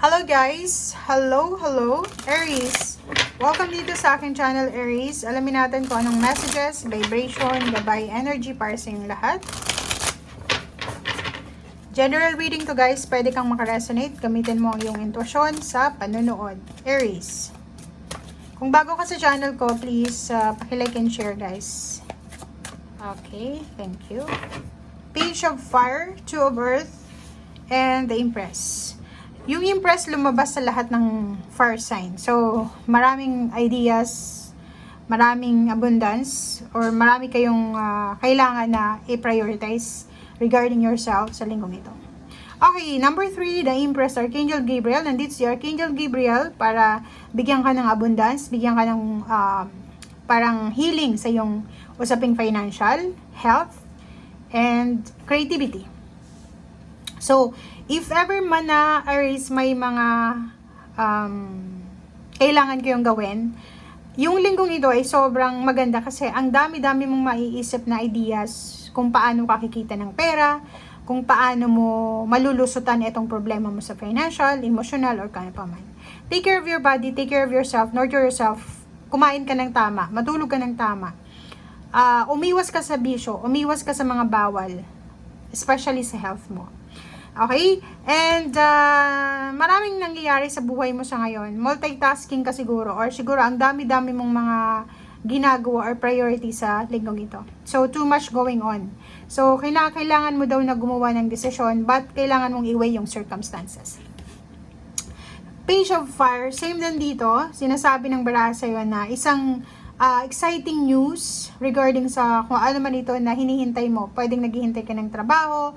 Hello guys! Hello Aries! Welcome dito sa aking channel Aries. Alamin natin kung anong messages, vibration, gabay, energy para sa inyong lahat. General reading to guys, pwede kang makaresonate. Gamitin mo ang iyong intuition sa panunood. Aries. Kung bago ka sa channel ko, please paki-like and share guys. Okay, thank you. Page of Fire, Two of Earth, and the Empress. Yung Empress lumabas sa lahat ng fire sign. So, maraming ideas, maraming abundance, or marami kayong kailangan na i-prioritize regarding yourself sa linggong ito. Okay, number 3, the Empress, Archangel Gabriel. Nandito si Archangel Gabriel para bigyan ka ng abundance, bigyan ka ng parang healing sa iyong usaping financial, health, and creativity. So, if ever man na Aries may mga kailangan kayong gawin, yung linggong ito ay sobrang maganda kasi ang dami-dami mong maiisip na ideas kung paano kakikita ng pera, kung paano mo malulusutan itong problema mo sa financial, emotional, or kano pa man. Take care of your body, take care of yourself, nurture yourself, kumain ka ng tama, matulog ka ng tama. Umiwas ka sa bisyo, umiwas ka sa mga bawal, especially sa health mo. Okay? And maraming nangyayari sa buhay mo sa ngayon. Multitasking ka siguro or siguro ang dami-dami mong mga ginagawa or priority sa linggong ito. So, too much going on. So, kailangan mo daw na gumawa ng desisyon but kailangan mong i-weigh yung circumstances. Page of Fire, same din dito. Sinasabi ng baraha sa'yo na isang exciting news regarding sa kung ano man ito na hinihintay mo. Pwedeng naghihintay ka ng trabaho,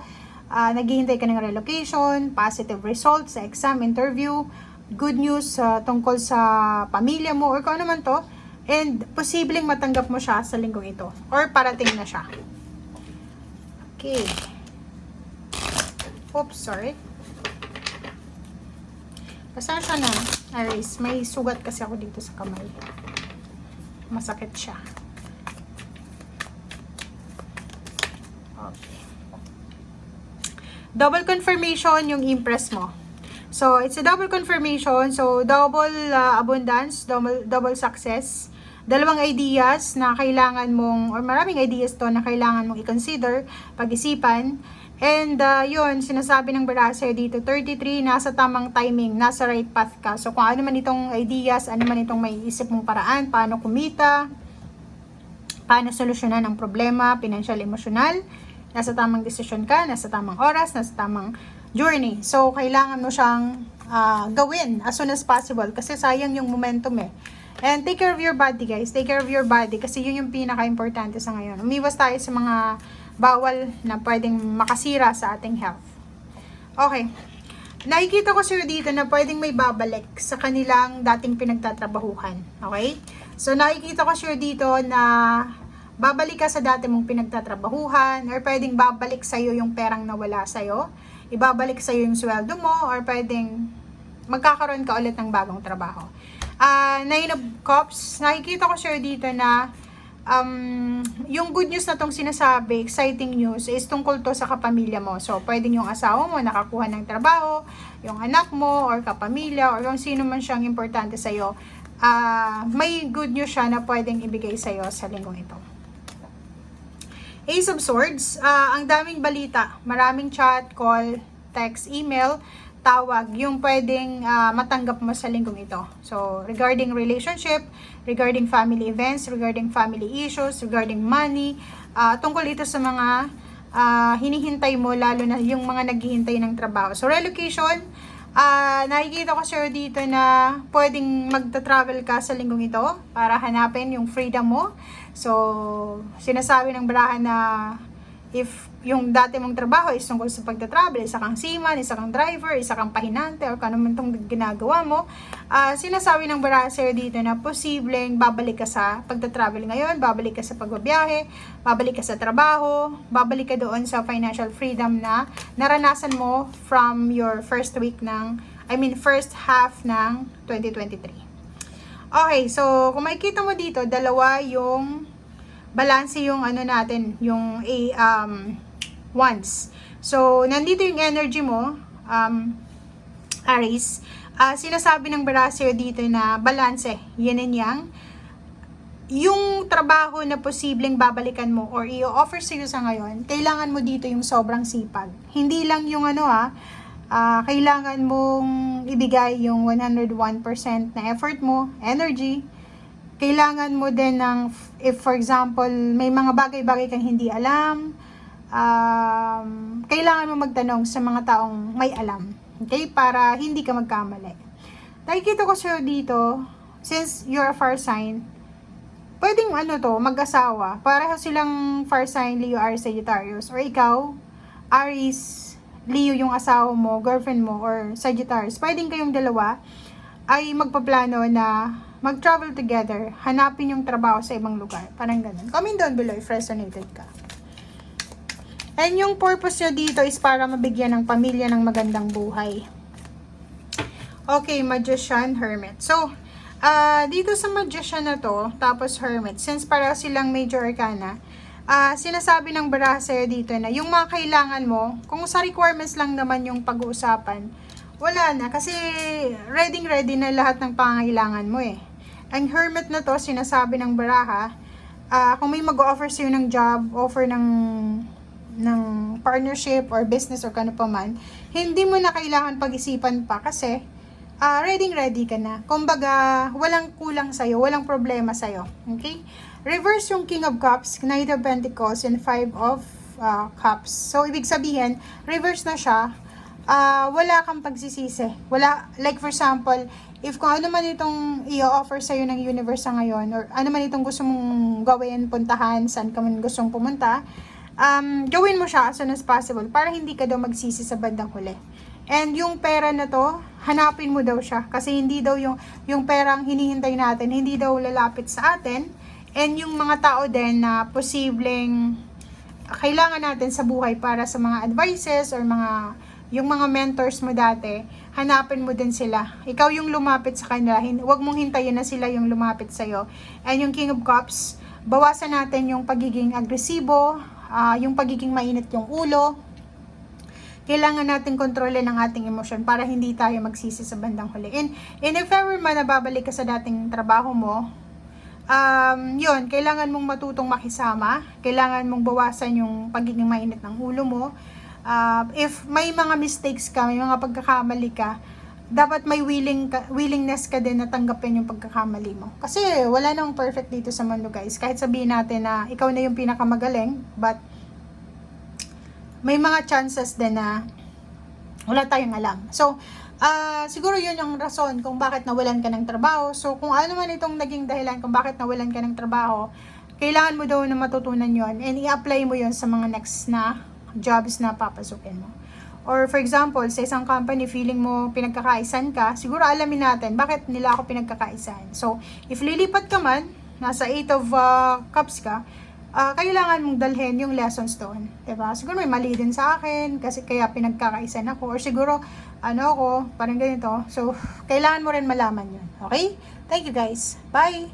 naghihintay ka ng relocation, positive results sa exam, interview, good news tungkol sa pamilya mo or kung ano man to, and posibleng matanggap mo siya sa linggong ito or parating na siya. Okay. Oops, sorry. Pasensya na, Aries. May sugat kasi ako dito sa kamay. Masakit siya. Okay. Double confirmation yung Empress mo. So, it's a double confirmation. So, double abundance, double success. Dalawang ideas na kailangan mong, or maraming ideas to na kailangan mong i-consider, pag-isipan. And, yun, sinasabi ng baraha sa'yo dito, 33, nasa tamang timing, nasa right path ka. So, kung ano man itong ideas, ano man itong may isip mong paraan, paano kumita, paano solusyonan ang problema, financial, emotional, nasa tamang desisyon ka, nasa tamang oras, nasa tamang journey. So, kailangan mo siyang gawin as soon as possible kasi sayang yung momentum eh. And take care of your body guys. Take care of your body kasi yun yung pinaka-importante sa ngayon. Umiwas tayo sa mga bawal na pwedeng makasira sa ating health. Okay. Nakikita ko sir dito na pwedeng may babalik sa kanilang dating pinagtatrabahuhan. Okay? So, nakikita ko sir dito na babalik ka sa dati mong pinagtatrabahuhan or pwedeng babalik sa'yo yung perang nawala sa'yo, ibabalik sa'yo yung sweldo mo, or pwedeng magkakaroon ka ulit ng bagong trabaho. Nine of Cups, nakikita ko sure dito na yung good news na tong sinasabi, exciting news, is tungkol to sa kapamilya mo. So, pwedeng yung asawa mo nakakuha ng trabaho, yung anak mo, or kapamilya, or yung sino man siyang importante sa'yo, may good news siya na pwedeng ibigay sa'yo sa linggong ito. Ace of Swords, ang daming balita, maraming chat, call, text, email, tawag, yung pwedeng matanggap mo sa linggong ito. So, regarding relationship, regarding family events, regarding family issues, regarding money, tungkol ito sa mga hinihintay mo, lalo na yung mga naghihintay ng trabaho. So, relocation, nakikita ko sir dito na pwedeng magta-travel ka sa linggong ito para hanapin yung freedom mo. So, sinasabi ng baraha na if yung dati mong trabaho is tungkol sa pagta-travel, isa kang seaman, isa kang driver, isa kang pahinante, or kung ano man itong ginagawa mo, sinasabi ng baraha sir dito na posibleng babalik ka sa pagta-travel ngayon, babalik ka sa pagbabiyahe, babalik ka sa trabaho, babalik ka doon sa financial freedom na naranasan mo from your first half ng 2023. Okay, so kung makikita mo dito, dalawa yung balanse yung ano natin, yung wands. So, nandito yung energy mo, Aries, sinasabi ng Barasyo dito na balanse, yin and yang. Yung trabaho na posibleng babalikan mo or i-offer sa'yo sa ngayon, kailangan mo dito yung sobrang sipag. Hindi lang yung kailangan mong ibigay yung 101% na effort mo, energy. Kailangan mo din ng, if for example, may mga bagay-bagay kang hindi alam, kailangan mo magtanong sa mga taong may alam. Okay? Para hindi ka magkamali. Nakikita ko sa'yo dito, since you're a fire sign, pwedeng mag-asawa. Pareho silang fire sign, Leo, Aries, Sagittarius. Or ikaw, Aries, Leo yung asawa mo, girlfriend mo, or Sagittarius. Pwedeng kayong dalawa ay magpaplano na mag-travel together, hanapin yung trabaho sa ibang lugar. Parang ganun. Comment down below if resonated ka. And yung purpose nyo dito is para mabigyan ng pamilya ng magandang buhay. Okay, Magician, Hermit. So, dito sa Magician na to, tapos Hermit, since para silang major arcana, sinasabi ng Barasyo dito na yung mga kailangan mo, kung sa requirements lang naman yung pag-uusapan, wala na. Kasi ready na lahat ng pangangailangan mo eh. Ang Hermit na to, sinasabi ng Baraha, kung may mag-offer sa'yo ng job, offer ng partnership or business or kano pa man, hindi mo na kailangan pag-isipan pa kasi ready ka na. Kumbaga, walang kulang sa'yo, walang problema sa'yo. Okay? Reverse yung King of Cups, Knight of Pentacles, and Five of Cups. So, ibig sabihin, reverse na siya, wala kang pagsisisi. Wala, like for example, if kung ano man itong i-offer sa'yo ng universe sa ngayon, or ano man itong gusto mong gawin, puntahan, saan ka man gustong pumunta, gawin mo siya as soon as possible para hindi ka daw magsisi sa bandang huli. And yung pera na to, hanapin mo daw siya. Kasi hindi daw yung perang hinihintay natin, hindi daw lalapit sa atin. And yung mga tao din na posibleng kailangan natin sa buhay para sa mga advices or yung mga mentors mo dati, hanapin mo din sila. Ikaw yung lumapit sa kanila. Huwag mong hintayin na sila yung lumapit sa'yo. And yung King of Cups, bawasan natin yung pagiging agresibo, yung pagiging mainit yung ulo. Kailangan natin kontrolin ang ating emosyon para hindi tayo magsisi sa bandang huli. And if ever man nababalik ka sa dating trabaho mo, yun, kailangan mong matutong makisama, kailangan mong bawasan yung pagiging mainit ng ulo mo. If may mga mistakes ka, may mga pagkakamali ka, dapat may willingness ka din na tanggapin yung pagkakamali mo. Kasi wala nang perfect dito sa mundo, guys. Kahit sabihin natin na ikaw na yung pinakamagaling, but may mga chances din na wala tayong alam. So, siguro yun yung rason kung bakit nawalan ka ng trabaho. So, kung ano man itong naging dahilan kung bakit nawalan ka ng trabaho, kailangan mo daw na matutunan yon and i-apply mo yon sa mga next na jobs na papasukin mo. Or for example, sa isang company, feeling mo pinagkakaisan ka, siguro alamin natin bakit nila ako pinagkakaisan. So, if lilipat ka man, nasa 8 of Cups ka, kailangan mong dalhin yung lessons doon. Diba? Siguro may mali din sa akin, kasi kaya pinagkakaisan ako. Or siguro, parang ganito. So, kailangan mo rin malaman yun. Okay? Thank you guys. Bye!